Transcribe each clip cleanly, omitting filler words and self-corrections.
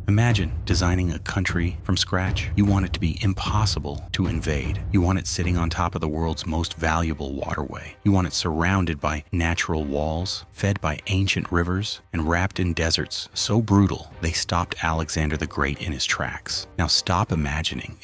Imagine designing a country from scratch. You want it to be impossible to invade. You want it sitting on top of the world's most valuable waterway. You want it surrounded by natural walls, fed by ancient rivers, and wrapped in deserts so brutal they stopped Alexander the Great in his tracks. Now stop imagining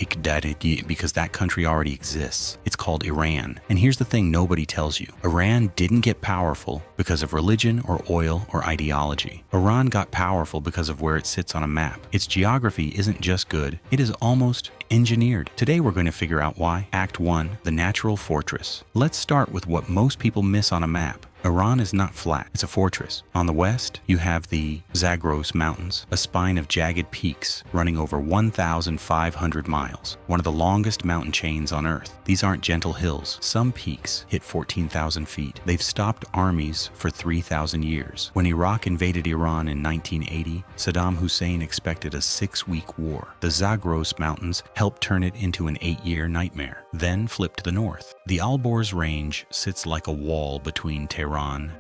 because that country already exists. It's called Iran. And here's the thing nobody tells you. Iran didn't get powerful because of religion or oil or ideology. Iran got powerful because of where it sits on a map. Its geography isn't just good, it is almost engineered. Today we're going to figure out why. Act 1, the natural fortress. Let's start with what most people miss on a map. Iran is not flat, it's a fortress. On the west, you have the Zagros Mountains, a spine of jagged peaks running over 1,500 miles, one of the longest mountain chains on Earth. These aren't gentle hills. Some peaks hit 14,000 feet. They've stopped armies for 3,000 years. When Iraq invaded Iran in 1980, Saddam Hussein expected a 6-week war. The Zagros Mountains helped turn it into an 8-year nightmare, then flipped to the north. The Alborz Range sits like a wall between Tehran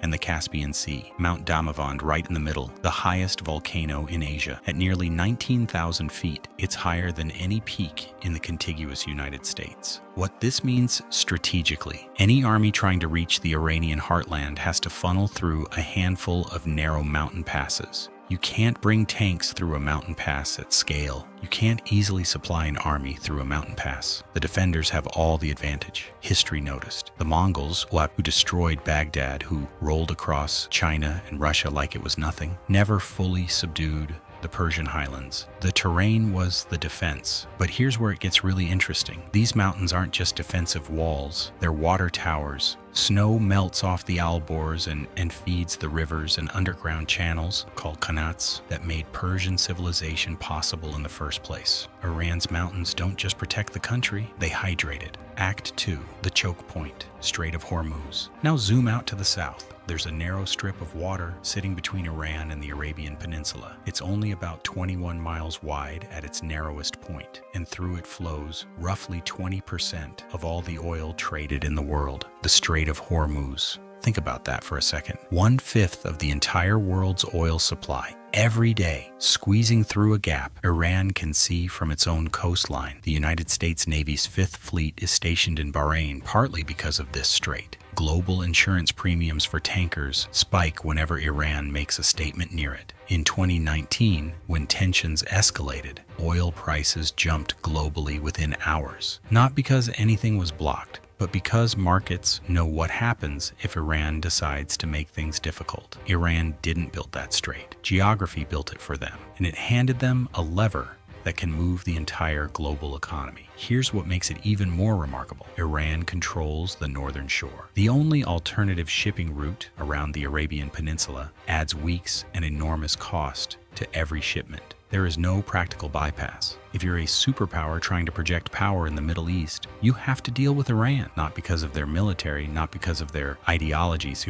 and the Caspian Sea. Mount Damavand right in the middle, the highest volcano in Asia. At nearly 19,000 feet, it's higher than any peak in the contiguous United States. What this means strategically, any army trying to reach the Iranian heartland has to funnel through a handful of narrow mountain passes. You can't bring tanks through a mountain pass at scale. You can't easily supply an army through a mountain pass. The defenders have all the advantage. History noticed. The Mongols, who destroyed Baghdad, who rolled across China and Russia like it was nothing, never fully subdued the Persian highlands. The terrain was the defense. But here's where it gets really interesting. These mountains aren't just defensive walls, they're water towers. Snow melts off the Alborz and feeds the rivers and underground channels called qanats that made Persian civilization possible in the first place. Iran's mountains don't just protect the country, they hydrate it. Act 2, the choke point, Strait of Hormuz. Now zoom out to the south. There's a narrow strip of water sitting between Iran and the Arabian Peninsula. It's only about 21 miles wide at its narrowest point, and through it flows roughly 20% of all the oil traded in the world. The Strait of Hormuz. Think about that for a second. 1/5 of the entire world's oil supply. Every day, squeezing through a gap Iran can see from its own coastline. The United States Navy's 5th Fleet is stationed in Bahrain partly because of this strait. Global insurance premiums for tankers spike whenever Iran makes a statement near it. In 2019, when tensions escalated, oil prices jumped globally within hours. Not because anything was blocked, but because markets know what happens if Iran decides to make things difficult. Iran didn't build that strait. Geography built it for them, and it handed them a lever that can move the entire global economy. Here's what makes it even more remarkable. Iran controls the northern shore. The only alternative shipping route around the Arabian Peninsula adds weeks and enormous cost to every shipment. There is no practical bypass. If you're a superpower trying to project power in the Middle East, you have to deal with Iran, not because of their military, not because of their ideologies,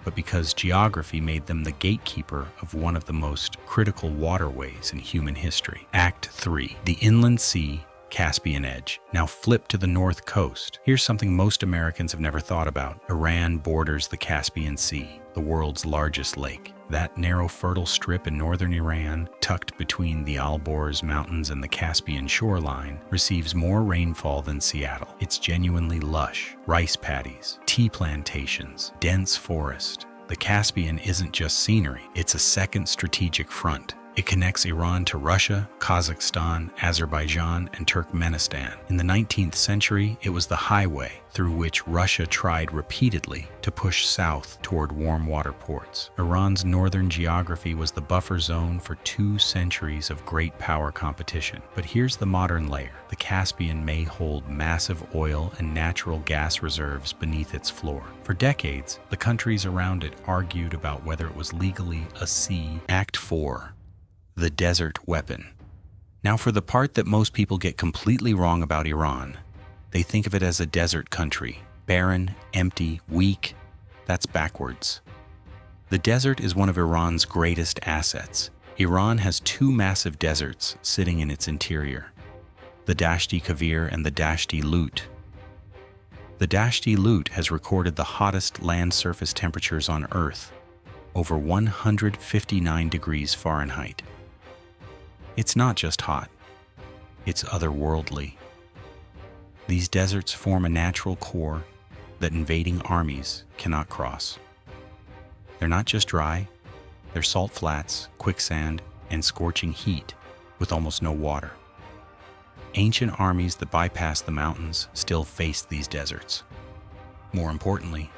but because geography made them the gatekeeper of one of the most critical waterways in human history. Act 3, the inland sea, Caspian edge. Now flip to the north coast. Here's something most Americans have never thought about. Iran borders the Caspian Sea, the world's largest lake. That narrow fertile strip in northern Iran, tucked between the Alborz Mountains and the Caspian shoreline, receives more rainfall than Seattle. It's genuinely lush. Rice paddies, tea plantations, dense forest. The Caspian isn't just scenery, it's a second strategic front. It connects Iran to Russia, Kazakhstan, Azerbaijan, and Turkmenistan. In the 19th century, it was the highway through which Russia tried repeatedly to push south toward warm water ports. Iran's northern geography was the buffer zone for 2 centuries of great power competition. But here's the modern layer. The Caspian may hold massive oil and natural gas reserves beneath its floor. For decades, the countries around it argued about whether it was legally a sea. Act 4. The desert weapon. Now for the part that most people get completely wrong about Iran. They think of it as a desert country, barren, empty, weak. That's backwards. The desert is one of Iran's greatest assets. Iran has 2 massive deserts sitting in its interior, the Dashti Kavir and the Dashti Lut. The Dashti Lut has recorded the hottest land surface temperatures on Earth, over 159 degrees Fahrenheit. It's not just hot, it's otherworldly. These deserts form a natural core that invading armies cannot cross. They're not just dry, they're salt flats, quicksand, and scorching heat with almost no water. Ancient armies that bypass the mountains still face these deserts. More importantly,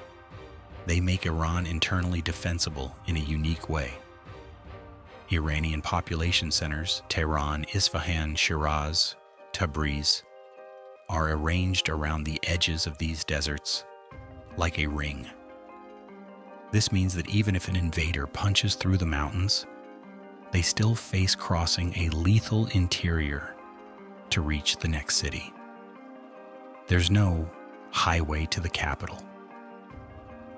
they make Iran internally defensible in a unique way. Iranian population centers, Tehran, Isfahan, Shiraz, Tabriz, are arranged around the edges of these deserts like a ring. This means that even if an invader punches through the mountains, they still face crossing a lethal interior to reach the next city. There's no highway to the capital.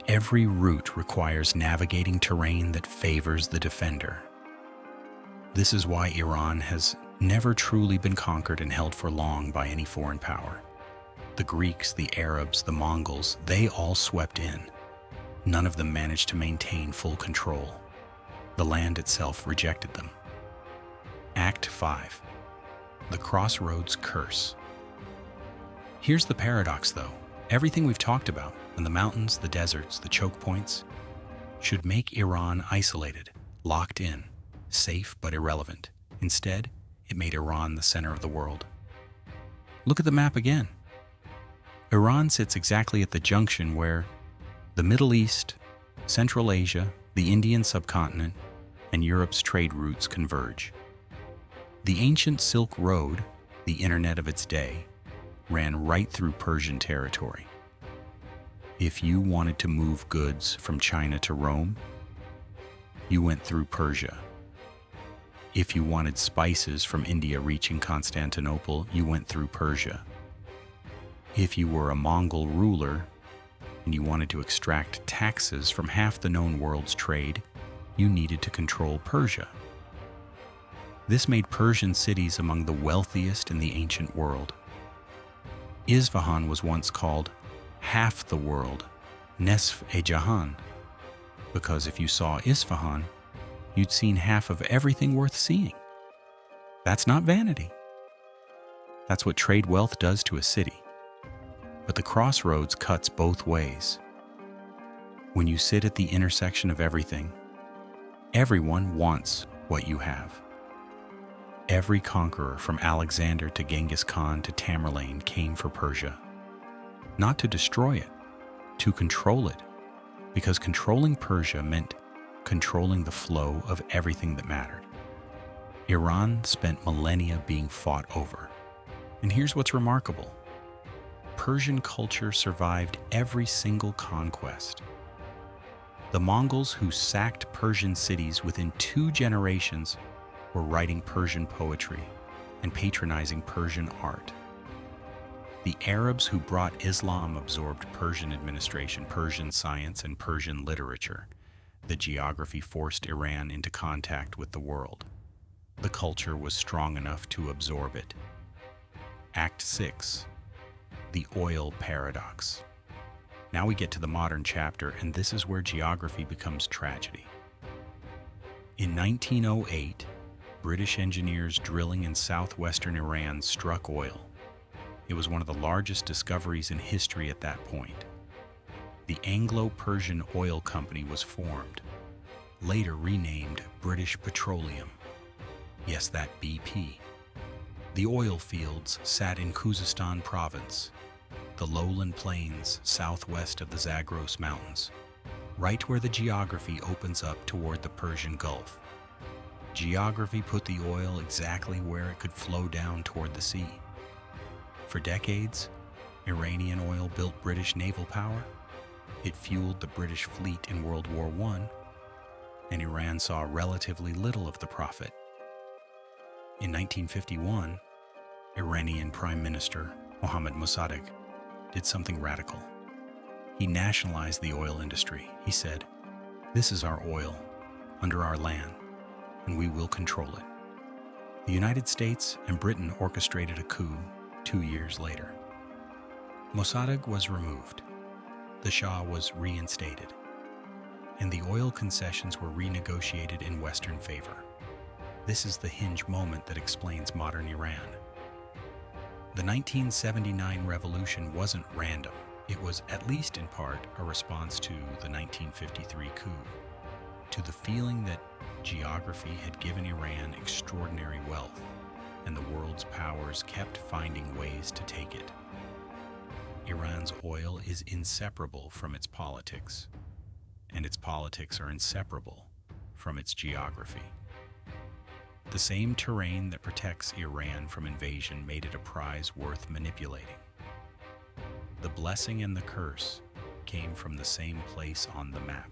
Every route requires navigating terrain that favors the defender. This is why Iran has never truly been conquered and held for long by any foreign power. The Greeks, the Arabs, the Mongols, they all swept in. None of them managed to maintain full control. The land itself rejected them. Act 5. The Crossroads Curse. Here's the paradox, though. Everything we've talked about, and the mountains, the deserts, the choke points, should make Iran isolated, locked in, safe but irrelevant. Instead, it made Iran the center of the world. Look at the map again. Iran sits exactly at the junction where the Middle East, Central Asia, the Indian subcontinent, and Europe's trade routes converge. The ancient Silk Road, the internet of its day, ran right through Persian territory. If you wanted to move goods from China to Rome, you went through Persia. If you wanted spices from India reaching Constantinople, you went through Persia. If you were a Mongol ruler and you wanted to extract taxes from half the known world's trade, you needed to control Persia. This made Persian cities among the wealthiest in the ancient world. Isfahan was once called half the world, Nesf-e-Jahan, because if you saw Isfahan, you'd seen half of everything worth seeing. That's not vanity. That's what trade wealth does to a city. But the crossroads cuts both ways. When you sit at the intersection of everything, everyone wants what you have. Every conqueror from Alexander to Genghis Khan to Tamerlane came for Persia. Not to destroy it, to control it, because controlling Persia meant controlling the flow of everything that mattered. Iran spent millennia being fought over. And here's what's remarkable. Persian culture survived every single conquest. The Mongols who sacked Persian cities within 2 generations were writing Persian poetry and patronizing Persian art. The Arabs who brought Islam absorbed Persian administration, Persian science, and Persian literature. The geography forced Iran into contact with the world. The culture was strong enough to absorb it. Act 6. The Oil Paradox. Now we get to the modern chapter, and this is where geography becomes tragedy. In 1908, British engineers drilling in southwestern Iran struck oil. It was one of the largest discoveries in history at that point. The Anglo-Persian Oil Company was formed, later renamed British Petroleum. Yes, that BP. The oil fields sat in Khuzestan province, the lowland plains southwest of the Zagros Mountains, right where the geography opens up toward the Persian Gulf. Geography put the oil exactly where it could flow down toward the sea. For decades, Iranian oil built British naval power. It fueled the British fleet in World War I, and Iran saw relatively little of the profit. In 1951, Iranian Prime Minister Mohammad Mossadegh did something radical. He nationalized the oil industry. He said, "This is our oil, under our land, and we will control it." The United States and Britain orchestrated a coup 2 years later. Mossadegh was removed. The Shah was reinstated, and the oil concessions were renegotiated in Western favor. This is the hinge moment that explains modern Iran. The 1979 revolution wasn't random. It was, at least in part, a response to the 1953 coup, to the feeling that geography had given Iran extraordinary wealth, and the world's powers kept finding ways to take it. Iran's oil is inseparable from its politics, and its politics are inseparable from its geography. The same terrain that protects Iran from invasion made it a prize worth manipulating. The blessing and the curse came from the same place on the map.